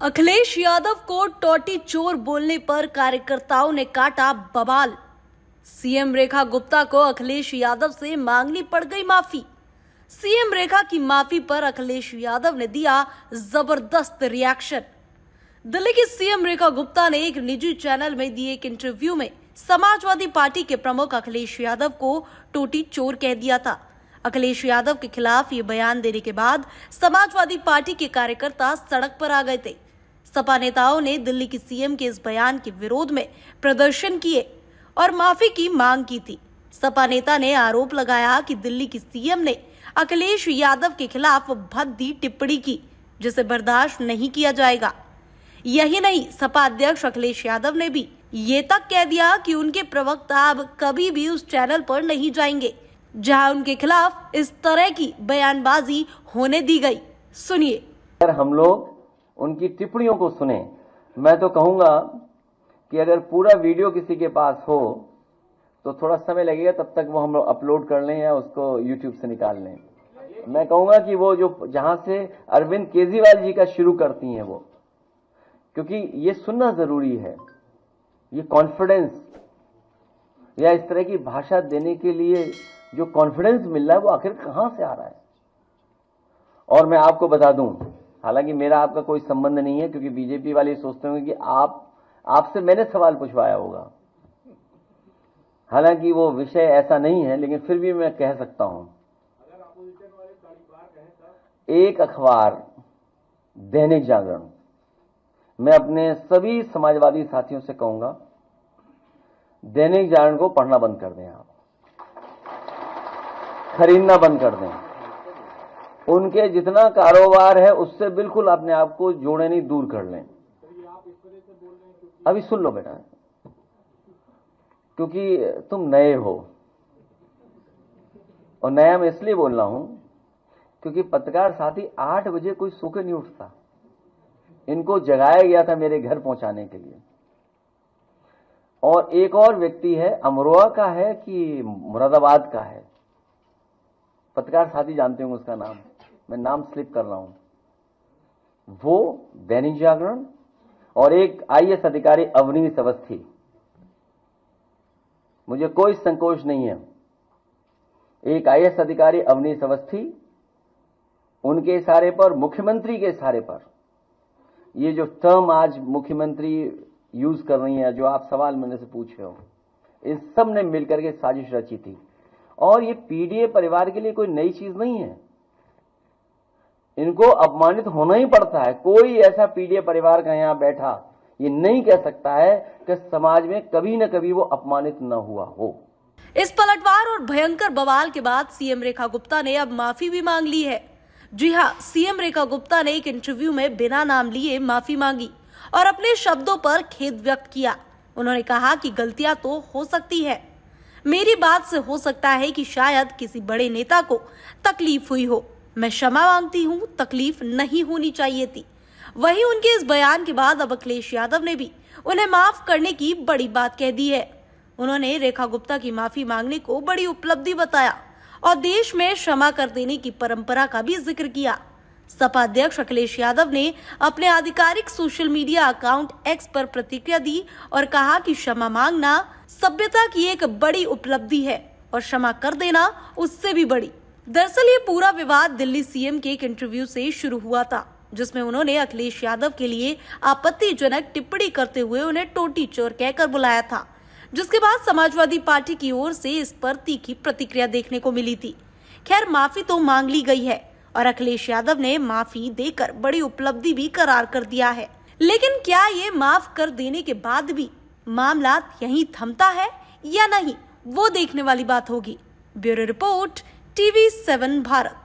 अखिलेश यादव को टोटी चोर बोलने पर कार्यकर्ताओं ने काटा बवाल। सीएम रेखा गुप्ता को अखिलेश यादव से मांगनी पड़ गई माफी। सीएम रेखा की माफी पर अखिलेश यादव ने दिया जबरदस्त रिएक्शन। दिल्ली की सीएम रेखा गुप्ता ने एक निजी चैनल में दिए एक इंटरव्यू में समाजवादी पार्टी के प्रमुख अखिलेश यादव को टोटी चोर कह दिया था। अखिलेश यादव के खिलाफ ये बयान देने के बाद समाजवादी पार्टी के कार्यकर्ता सड़क पर आ गए थे। सपा नेताओं ने दिल्ली की सीएम के इस बयान के विरोध में प्रदर्शन किए और माफी की मांग की थी। सपा नेता ने आरोप लगाया कि दिल्ली की सीएम ने अखिलेश यादव के खिलाफ भद्दी टिप्पणी की, जिसे बर्दाश्त नहीं किया जाएगा। यही नहीं, सपा अध्यक्ष अखिलेश यादव ने भी ये तक कह दिया कि उनके प्रवक्ता अब कभी भी उस चैनल पर नहीं जाएंगे जहां उनके खिलाफ इस तरह की बयानबाजी होने दी गई। सुनिए। अगर हम लोग उनकी टिप्पणियों को सुने, मैं तो कहूंगा कि अगर पूरा वीडियो किसी के पास हो तो थोड़ा समय लगेगा, तब तक वो हम लोग अपलोड कर लें या उसको यूट्यूब से निकाल लें। मैं कहूंगा कि वो जो जहां से अरविंद केजरीवाल जी का शुरू करती हैं वो, क्योंकि ये सुनना जरूरी है। ये कॉन्फिडेंस या इस तरह की भाषा देने के लिए जो कॉन्फिडेंस मिल रहा है वो आखिर कहां से आ रहा है। और मैं आपको बता दूं, हालांकि मेरा आपका कोई संबंध नहीं है, क्योंकि बीजेपी वाले सोचते होंगे कि आपसे मैंने सवाल पूछवाया होगा। हालांकि वो विषय ऐसा नहीं है, लेकिन फिर भी मैं कह सकता हूं। एक अखबार दैनिक जागरण, मैं अपने सभी समाजवादी साथियों से कहूंगा, दैनिक जागरण को पढ़ना बंद कर दें, आप खरीदना बंद कर दें। उनके जितना कारोबार है उससे बिल्कुल अपने आप को जोड़े नहीं, दूर कर लें। अभी सुन लो बेटा, क्योंकि तुम नए हो, और नया मैं इसलिए बोल रहा हूं क्योंकि पत्रकार साथी 8 बजे कोई सो के नहीं उठता। इनको जगाया गया था मेरे घर पहुंचाने के लिए। और एक और व्यक्ति है, अमरोहा का है कि मुरादाबाद का है, पत्रकार साथी जानते होंगे उसका नाम, मैं नाम स्लिप कर रहा हूं। वो दैनिक जागरण, और एक आईएएस अधिकारी अवनीश अवस्थी। मुझे कोई संकोच नहीं है, एक आईएएस अधिकारी अवनीश अवस्थी, उनके इशारे पर, मुख्यमंत्री के इशारे पर, ये जो टर्म आज मुख्यमंत्री यूज कर रही है, जो आप सवाल मेरे से पूछ रहे हो, इस सब ने मिलकर के साजिश रची थी। और ये पीडीए परिवार के लिए कोई नई चीज नहीं है, इनको अपमानित होना ही पड़ता है। कोई ऐसा पीडीए परिवार का यहां बैठा ये नहीं कह सकता है कि समाज में कभी न कभी वो अपमानित न हुआ हो। इस पलटवार और भयंकर बवाल के बाद सीएम रेखा गुप्ता ने अब माफी भी मांग ली है। जी हां, सीएम रेखा गुप्ता ने एक इंटरव्यू में बिना नाम लिए माफी मांगी और अपने शब्दों पर खेद व्यक्त किया। उन्होंने कहा कि गलतियां तो हो सकती है, मेरी बात से हो सकता है कि शायद किसी बड़े नेता को तकलीफ हुई हो, मैं क्षमा मांगती हूं, तकलीफ नहीं होनी चाहिए थी। वहीं उनके इस बयान के बाद अब अखिलेश यादव ने भी उन्हें माफ करने की बड़ी बात कह दी है। उन्होंने रेखा गुप्ता की माफी मांगने को बड़ी उपलब्धि बताया और देश में क्षमा कर देने की परंपरा का भी जिक्र किया। सपा अध्यक्ष अखिलेश यादव ने अपने आधिकारिक सोशल मीडिया अकाउंट एक्स पर प्रतिक्रिया दी और कहा कि क्षमा मांगना सभ्यता की एक बड़ी उपलब्धि है और क्षमा कर देना उससे भी बड़ी। दरअसल ये पूरा विवाद दिल्ली सीएम के एक इंटरव्यू से शुरू हुआ था, जिसमें उन्होंने अखिलेश यादव के लिए आपत्तिजनक टिप्पणी करते हुए उन्हें टोटी चोर कहकर बुलाया था, जिसके बाद समाजवादी पार्टी की ओर से इस पर तीखी प्रतिक्रिया देखने को मिली थी। खैर, माफी तो मांग ली गई है और अखिलेश यादव ने माफी देकर बड़ी उपलब्धि भी करार कर दिया है। लेकिन क्या ये माफ कर देने के बाद भी मामला यहीं थमता है या नहीं, वो देखने वाली बात होगी। Bureau report, TV7 Bharat.